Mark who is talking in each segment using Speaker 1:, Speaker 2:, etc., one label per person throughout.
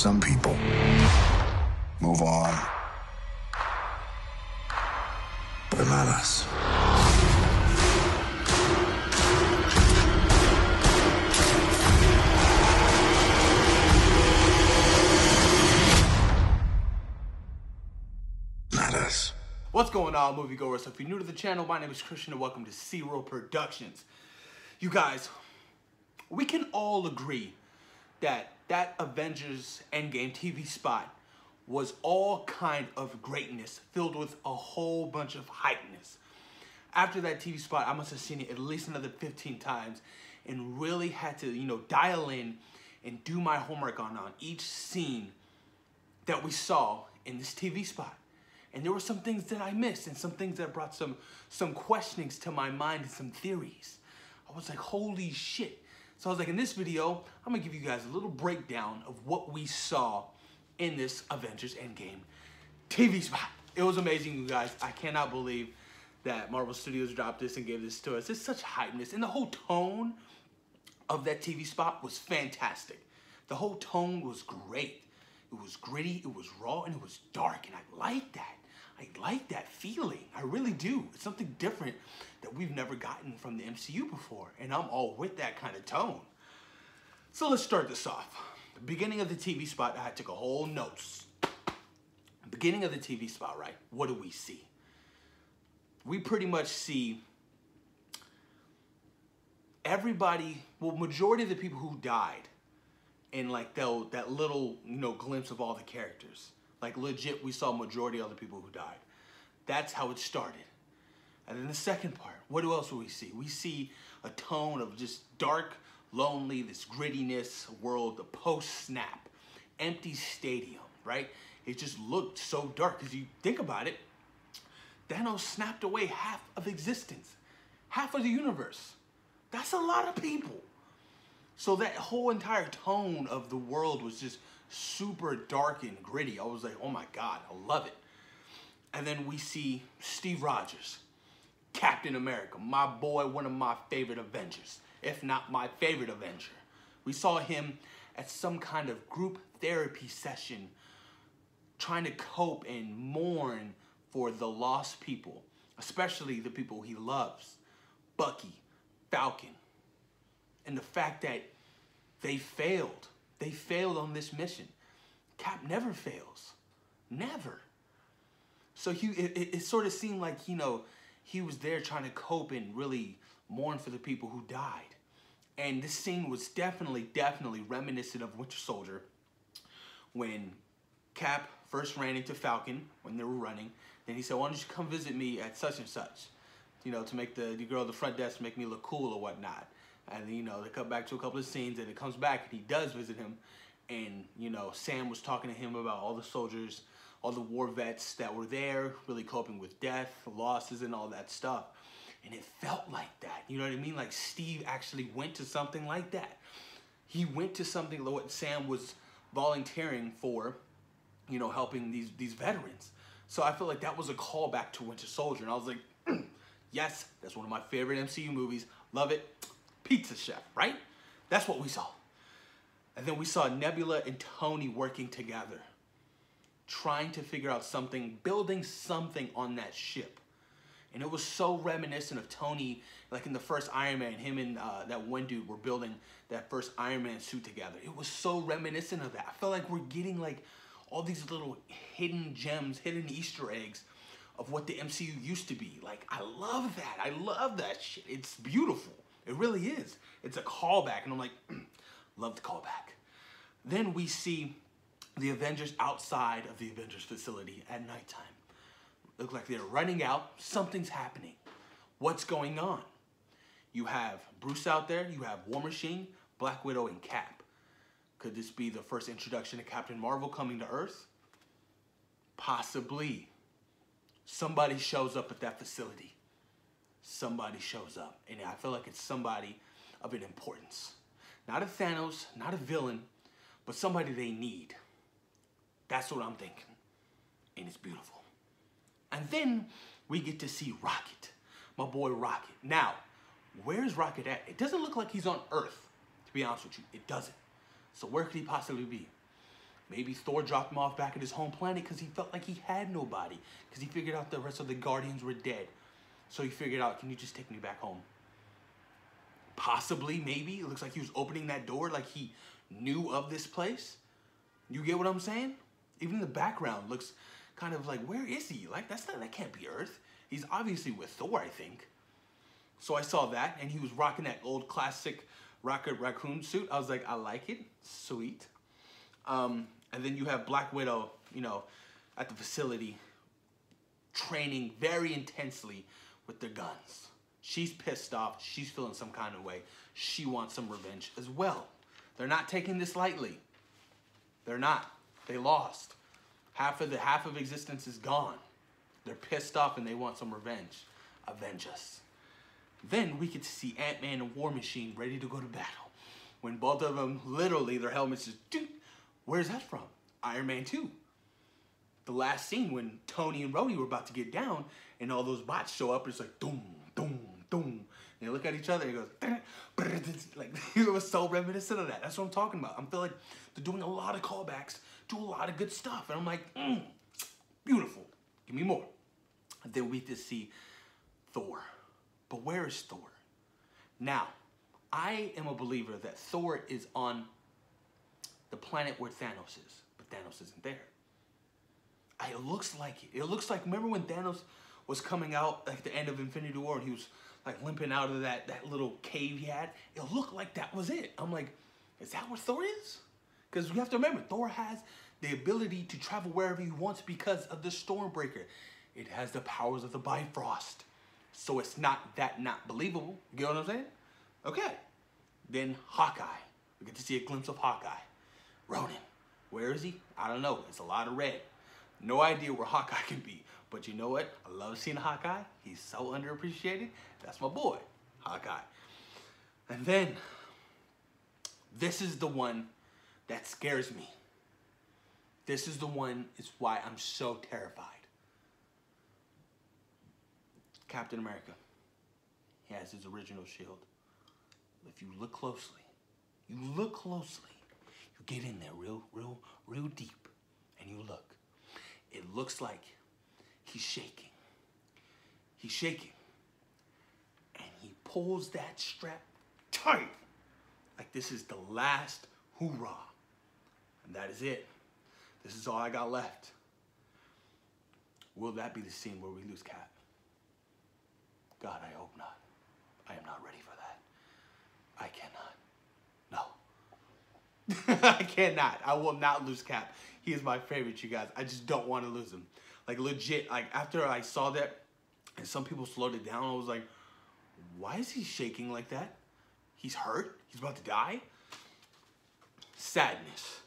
Speaker 1: Some people move on, but not us. Not us.
Speaker 2: What's going on, moviegoers? So if you're new to the channel, my name is Christian and welcome to Zero Productions. You guys, we can all agree that Avengers Endgame TV spot was all kind of greatness, filled with a whole bunch of hypeness. After that TV spot, I must have seen it at least another 15 times and really had to, dial in and do my homework on each scene that we saw in this TV spot. And there were some things that I missed and some things that brought some questionings to my mind and some theories. I was like, holy shit. So I was like, in this video, I'm gonna give you guys a little breakdown of what we saw in this Avengers Endgame TV spot. It was amazing, you guys. I cannot believe that Marvel Studios dropped this and gave this to us. It's such hypeness. And the whole tone of that TV spot was fantastic. The whole tone was great. It was gritty, it was raw, and it was dark, and I like that. I like that feeling. I really do. It's something different that we've never gotten from the MCU before, and I'm all with that kind of tone. So let's start this off. The beginning of the TV spot, I took a whole notes. Beginning of the TV spot, right? What do we see? We pretty much see everybody, well, majority of the people who died in like that little, glimpse of all the characters. Like legit, we saw majority of the people who died. That's how it started. And then the second part, what else do we see? We see a tone of just dark, lonely, this grittiness world, the post-snap, empty stadium, right? It just looked so dark because you think about it, Thanos snapped away half of existence, half of the universe. That's a lot of people. So that whole entire tone of the world was just super dark and gritty. I was like, oh my God, I love it. And then we see Steve Rogers, Captain America, my boy, one of my favorite Avengers, if not my favorite Avenger. We saw him at some kind of group therapy session trying to cope and mourn for the lost people, especially the people he loves, Bucky, Falcon. And the fact that they failed. They failed on this mission. Cap never fails. Never. So it sort of seemed like, he was there trying to cope and really mourn for the people who died. And this scene was definitely reminiscent of Winter Soldier when Cap first ran into Falcon when they were running. Then he said, why don't you come visit me at such and such, to make the girl at the front desk make me look cool or whatnot. And, they come back to a couple of scenes and it comes back and he does visit him. And, Sam was talking to him about all the soldiers, all the war vets that were there, really coping with death, losses, and all that stuff. And it felt like that. You know what I mean? Like Steve actually went to something like that. He went to something like what Sam was volunteering for, helping these veterans. So I feel like that was a callback to Winter Soldier. And I was like, yes, that's one of my favorite MCU movies. Love it. Pizza Chef, right? That's what we saw. And then we saw Nebula and Tony working together, trying to figure out something, building something on that ship. And it was so reminiscent of Tony, like in the first Iron Man, him and that one dude were building that first Iron Man suit together. It was so reminiscent of that. I felt like we're getting like all these little hidden gems, hidden Easter eggs of what the MCU used to be. Like, I love that. I love that shit. It's beautiful. It really is. It's a callback, and I'm like, love the callback. Then we see the Avengers outside of the Avengers facility at nighttime. Look like they're running out. Something's happening. What's going on? You have Bruce out there. You have War Machine, Black Widow, and Cap. Could this be the first introduction to Captain Marvel coming to Earth? Possibly. Somebody shows up at that facility. Somebody shows up. And I feel like it's somebody of an importance. Not a Thanos, not a villain, but somebody they need. That's what I'm thinking. And it's beautiful. And then we get to see Rocket. My boy Rocket. Now, where's Rocket at? It doesn't look like he's on Earth, to be honest with you. It doesn't. So where could he possibly be? Maybe Thor dropped him off back at his home planet because he felt like he had nobody. Because he figured out the rest of the Guardians were dead. So he figured out, can you just take me back home? Possibly, maybe. It looks like he was opening that door like he knew of this place. You get what I'm saying? Even the background looks kind of like, where is he? Like, that can't be Earth. He's obviously with Thor, I think. So I saw that, and he was rocking that old classic Rocket Raccoon suit. I was like, I like it. Sweet. And then you have Black Widow, you know, at the facility, training very intensely with their guns. She's pissed off. She's feeling some kind of way. She wants some revenge as well. They're not taking this lightly. They're not. They lost. Half of existence is gone. They're pissed off and they want some revenge. Avenge us. Then we get to see Ant-Man and War Machine ready to go to battle. When both of them, literally, their helmets just, ding. Where's that from? Iron Man 2. The last scene when Tony and Rhodey were about to get down and all those bots show up, it's like, doom, doom, doom. And they look at each other and it goes, like, it was so reminiscent of that. That's what I'm talking about. I feel like they're doing a lot of callbacks to a lot of good stuff. And I'm like, beautiful. Give me more. And then we get to see Thor. But where is Thor? Now, I am a believer that Thor is on the planet where Thanos is, but Thanos isn't there. It looks like it. It looks like, remember when Thanos was coming out at the end of Infinity War and he was like limping out of that little cave he had? It looked like that was it. I'm like, is that where Thor is? Because you have to remember, Thor has the ability to travel wherever he wants because of the Stormbreaker. It has the powers of the Bifrost. So it's not believable. You get what I'm saying? Okay. Then Hawkeye. We get to see a glimpse of Hawkeye. Ronin. Where is he? I don't know. It's a lot of red. No idea where Hawkeye can be. But you know what? I love seeing Hawkeye. He's so underappreciated. That's my boy, Hawkeye. And then, this is the one that scares me. This is the one, it's why I'm so terrified. Captain America. He has his original shield. If you look closely, you get in there real deep, and you look. It looks like he's shaking. He's shaking. And he pulls that strap tight. Like this is the last hoorah. And that is it. This is all I got left. Will that be the scene where we lose Cap? God, I hope not. I am not ready for that. I cannot. No. I cannot. I will not lose Cap. He is my favorite, you guys. I just don't want to lose him. Like, legit, like, after I saw that, and some people slowed it down, I was like, why is he shaking like that? He's hurt? He's about to die? Sadness.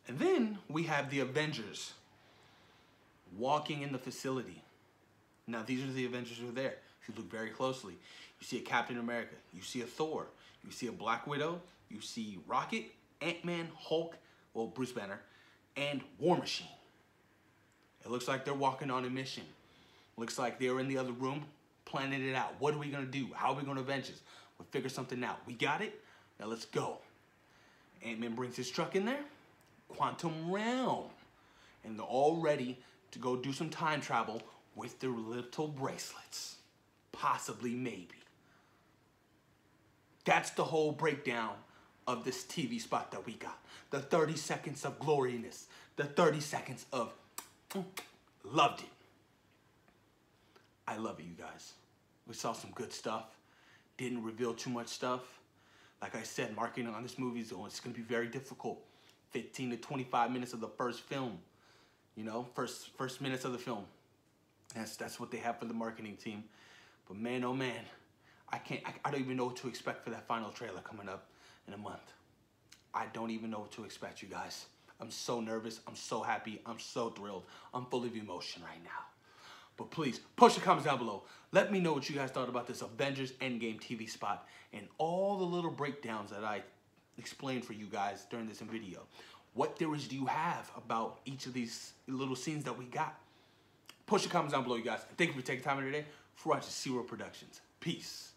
Speaker 2: And then we have the Avengers walking in the facility. Now, these are the Avengers who are there. If you look very closely, you see a Captain America, you see a Thor, you see a Black Widow, you see Rocket, Ant-Man, Hulk, well, Bruce Banner, and War Machine. It looks like they're walking on a mission. Looks like they're in the other room, planning it out. What are we gonna do? How are we gonna avenge this? We'll figure something out. We got it? Now let's go. Ant-Man brings his truck in there, quantum realm. And they're all ready to go do some time travel with their little bracelets. Possibly, maybe. That's the whole breakdown of this TV spot that we got. The 30 seconds of gloriness. The 30 seconds of loved it. I love it, you guys. We saw some good stuff. Didn't reveal too much stuff. Like I said, marketing on this movie is going to be very difficult. 15 to 25 minutes of the first film. You know, first minutes of the film. That's what they have for the marketing team. But man, oh man, I don't even know what to expect for that final trailer coming up in a month. I don't even know what to expect, you guys. I'm so nervous. I'm so happy. I'm so thrilled. I'm full of emotion right now. But please, push the comments down below. Let me know what you guys thought about this Avengers Endgame TV spot and all the little breakdowns that I explained for you guys during this video. What theories do you have about each of these little scenes that we got? Push the comments down below, you guys. Thank you for taking time today for watching Zero Productions. Peace.